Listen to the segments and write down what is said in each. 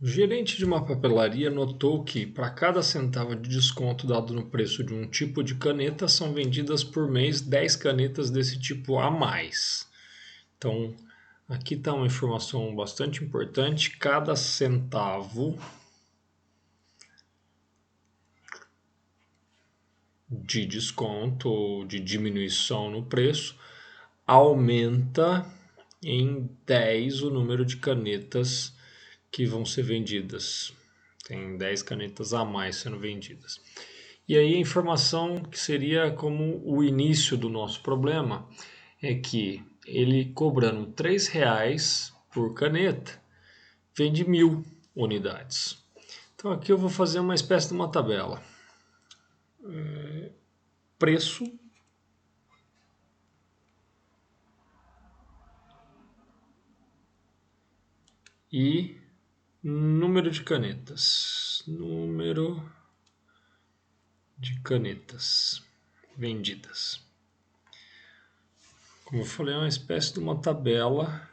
O gerente de uma papelaria notou que, para cada centavo de desconto dado no preço de um tipo de caneta, são vendidas por mês 10 canetas desse tipo a mais. Então, aqui está uma informação bastante importante: cada centavo de desconto ou de diminuição no preço aumenta em 10 o número de canetas que vão ser vendidas. Tem 10 canetas a mais sendo vendidas. E aí a informação que seria como o início do nosso problema é que ele cobrando R$ 3 por caneta, vende 1.000 unidades. Então aqui eu vou fazer uma espécie de uma tabela. Preço e número de canetas. Número de canetas vendidas. Como eu falei, é uma espécie de uma tabela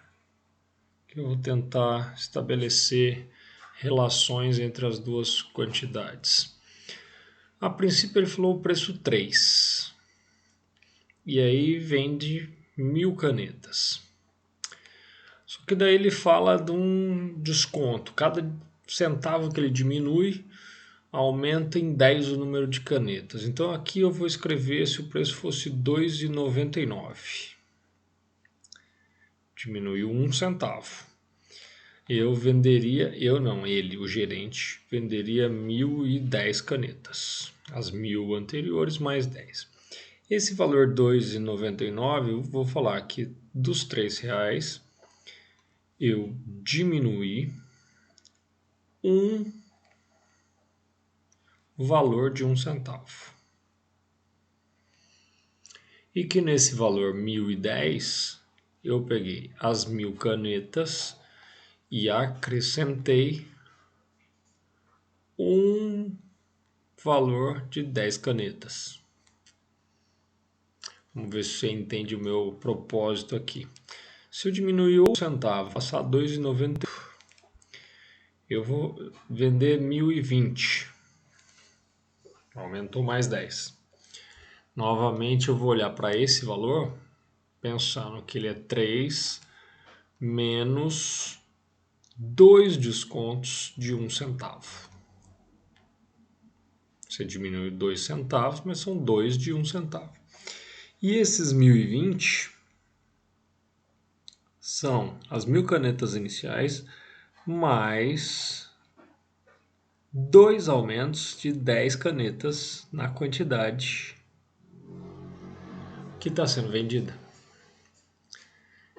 que eu vou tentar estabelecer relações entre as duas quantidades. A princípio ele falou o preço 3. E aí vende 1.000 canetas. Só que daí ele fala de um desconto. Cada centavo que ele diminui aumenta em 10 o número de canetas. Então aqui eu vou escrever se o preço fosse R$ 2,99. Diminuiu 1 centavo. Ele, o gerente, venderia 1.010 canetas. As 1.000 anteriores mais 10. Esse valor R$ 2,99, eu vou falar que dos R$ 3 eu diminuí um valor de 1 centavo. E que nesse valor 1.010 eu peguei as 1.000 canetas e acrescentei um valor de 10 canetas. Vamos ver se você entende o meu propósito aqui. Se eu diminuir 1 centavo, passar 2,90, eu vou vender 1.020. Aumentou mais 10. Novamente eu vou olhar para esse valor, pensando que ele é 3 menos 2 descontos de 1 centavo. Você diminui 2 centavos, mas são 2 de 1 centavo. E esses 1.020 são as 1.000 canetas iniciais mais 2 aumentos de 10 canetas na quantidade que está sendo vendida.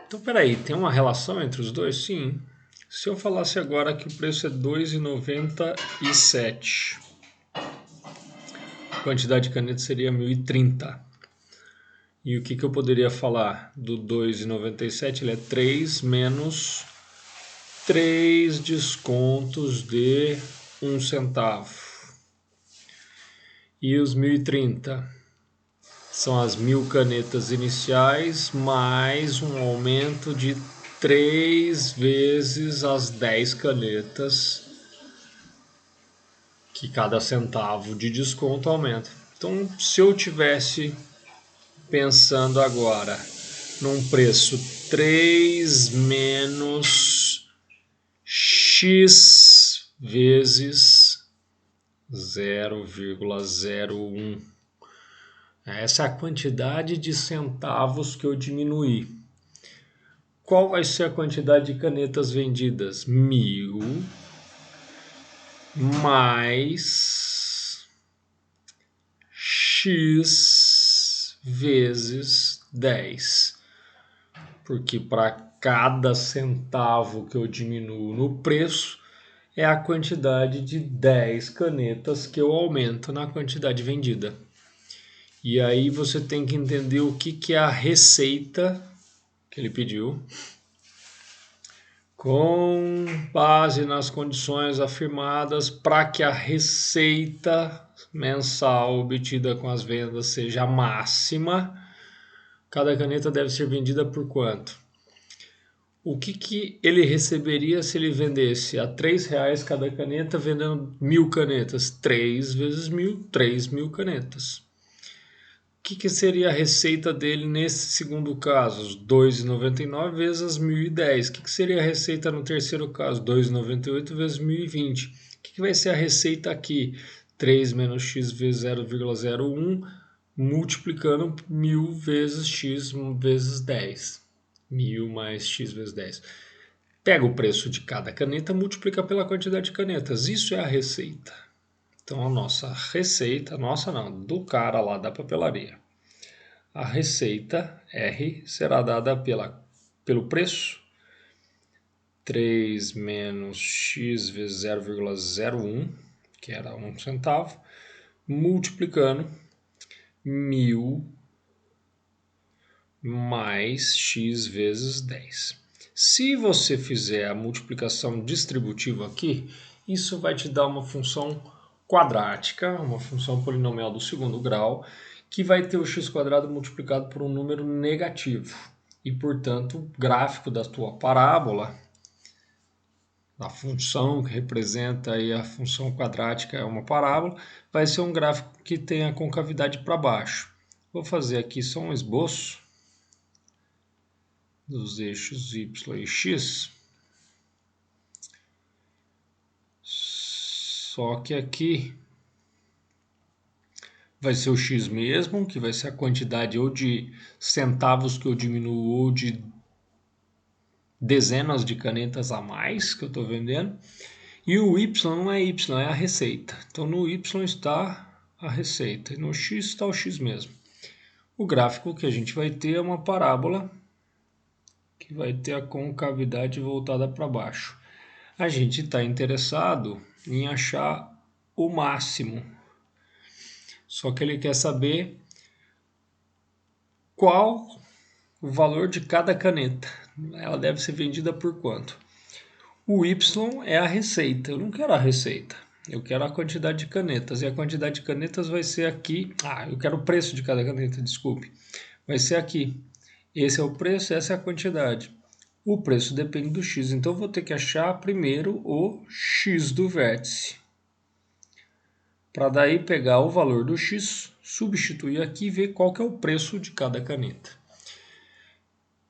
Então, peraí, tem uma relação entre os dois? Sim. Se eu falasse agora que o preço é R$ 2,97, a quantidade de canetas seria 1.030. E o que eu poderia falar do 2,97? Ele é 3 menos 3 descontos de 1 centavo. E os 1.030 são as 1.000 canetas iniciais mais um aumento de 3 vezes as 10 canetas que cada centavo de desconto aumenta. Então, se eu tivesse pensando agora num preço 3 menos x vezes 0,01. Essa é a quantidade de centavos que eu diminuí. Qual vai ser a quantidade de canetas vendidas? 1.000 mais x vezes 10. Porque para cada centavo que eu diminuo no preço, é a quantidade de 10 canetas que eu aumento na quantidade vendida. E aí você tem que entender o que é a receita que ele pediu, com base nas condições afirmadas para que a receita mensal obtida com as vendas seja máxima. Cada caneta deve ser vendida por quanto? o que ele receberia se ele vendesse a R$3 cada caneta, vendendo 1.000 canetas? 3 vezes 1.000, 3.000 canetas. O que seria a receita dele nesse segundo caso? Os 2,99 vezes as 1.010. O que seria a receita no terceiro caso? 2,98 vezes 1.020. O que vai ser a receita aqui? 3 menos x vezes 0,01 multiplicando 1.000 vezes x vezes 10. 1.000 mais x vezes 10. Pega o preço de cada caneta, multiplica pela quantidade de canetas. Isso é a receita. Então a nossa receita, nossa não, do cara lá da papelaria. A receita R será dada pelo preço 3 menos x vezes 0,01, que era 1 centavo, multiplicando 1.000 mais x vezes 10. Se você fizer a multiplicação distributiva aqui, isso vai te dar uma função quadrática, uma função polinomial do segundo grau, que vai ter o x² multiplicado por um número negativo. E, portanto, o gráfico da tua parábola, a função que representa aí a função quadrática é uma parábola, vai ser um gráfico que tem a concavidade para baixo. Vou fazer aqui só um esboço dos eixos y e x. Só que aqui vai ser o x mesmo, que vai ser a quantidade ou de centavos que eu diminuo ou de dezenas de canetas a mais que eu estou vendendo. E o y não é y, é a receita. Então no y está a receita e no x está o x mesmo. O gráfico que a gente vai ter é uma parábola que vai ter a concavidade voltada para baixo. A gente está interessado em achar o máximo. Só que ele quer saber qual o valor de cada caneta. Ela deve ser vendida por quanto? O y é a receita. Eu não quero a receita. Eu quero a quantidade de canetas. E a quantidade de canetas vai ser aqui. Eu quero o preço de cada caneta, desculpe. Vai ser aqui. Esse é o preço, essa é a quantidade. O preço depende do x. Então eu vou ter que achar primeiro o x do vértice. Para daí pegar o valor do x, substituir aqui e ver qual que é o preço de cada caneta.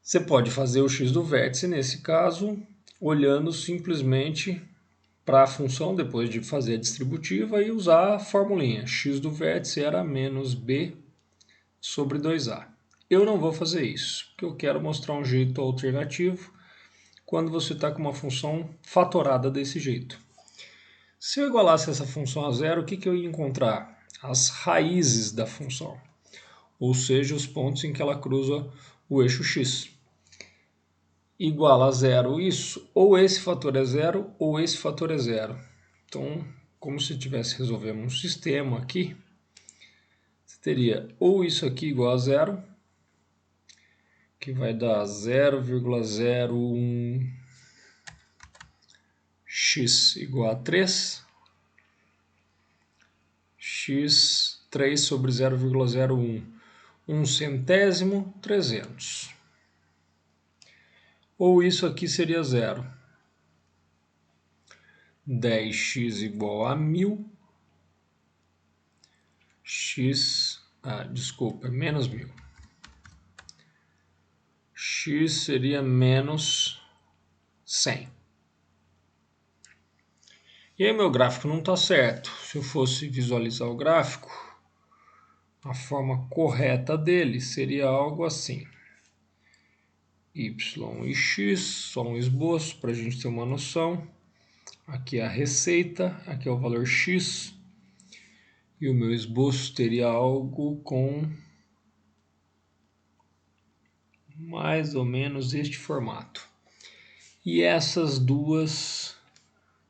Você pode fazer o x do vértice, nesse caso, olhando simplesmente para a função, depois de fazer a distributiva, e usar a formulinha. X do vértice era menos b sobre 2a. Eu não vou fazer isso, porque eu quero mostrar um jeito alternativo quando você está com uma função fatorada desse jeito. Se eu igualasse essa função a zero, o que eu ia encontrar? As raízes da função, ou seja, os pontos em que ela cruza o eixo x. Igual a zero isso, ou esse fator é zero, ou esse fator é zero. Então, como se estivesse resolvendo um sistema aqui, você teria ou isso aqui igual a zero, que vai dar 0,01 x igual a 3, x 3 sobre 0,01, 1 centésimo, 300. Ou isso aqui seria zero. 10x igual a 1.000, menos 1.000. X seria menos 100. E aí meu gráfico não está certo. Se eu fosse visualizar o gráfico, a forma correta dele seria algo assim. Y e x, só um esboço para a gente ter uma noção. Aqui é a receita, aqui é o valor x. E o meu esboço teria algo com mais ou menos este formato. E essas duas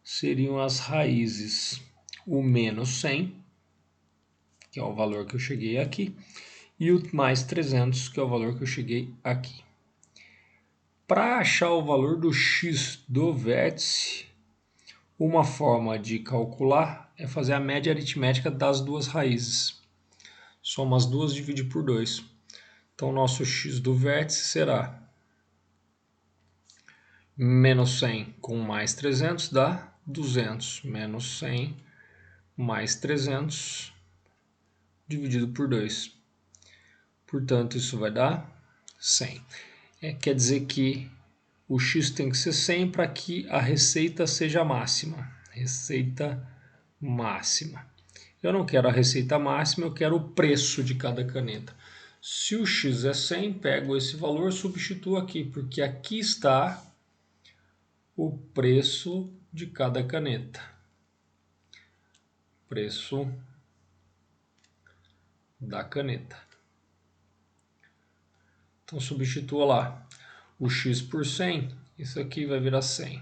seriam as raízes. O menos 100, que é o valor que eu cheguei aqui, e o mais 300, que é o valor que eu cheguei aqui. Para achar o valor do x do vértice, uma forma de calcular é fazer a média aritmética das duas raízes. Soma as duas, divide por 2. Então, nosso x do vértice será menos 100 com mais 300 dá 200, menos 100 mais 300 dividido por 2. Portanto, isso vai dar 100. Quer dizer que o x tem que ser 100 para que a receita seja máxima. Receita máxima. Eu não quero a receita máxima, eu quero o preço de cada caneta. Se o x é 100, pego esse valor e substituo aqui, porque aqui está o preço de cada caneta. Preço da caneta. Então substitua lá o x por 100, isso aqui vai virar 100.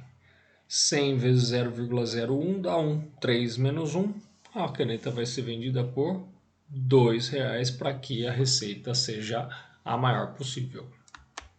100 vezes 0,01 dá 1. 3 menos 1, a caneta vai ser vendida por R$ 2 para que a receita seja a maior possível.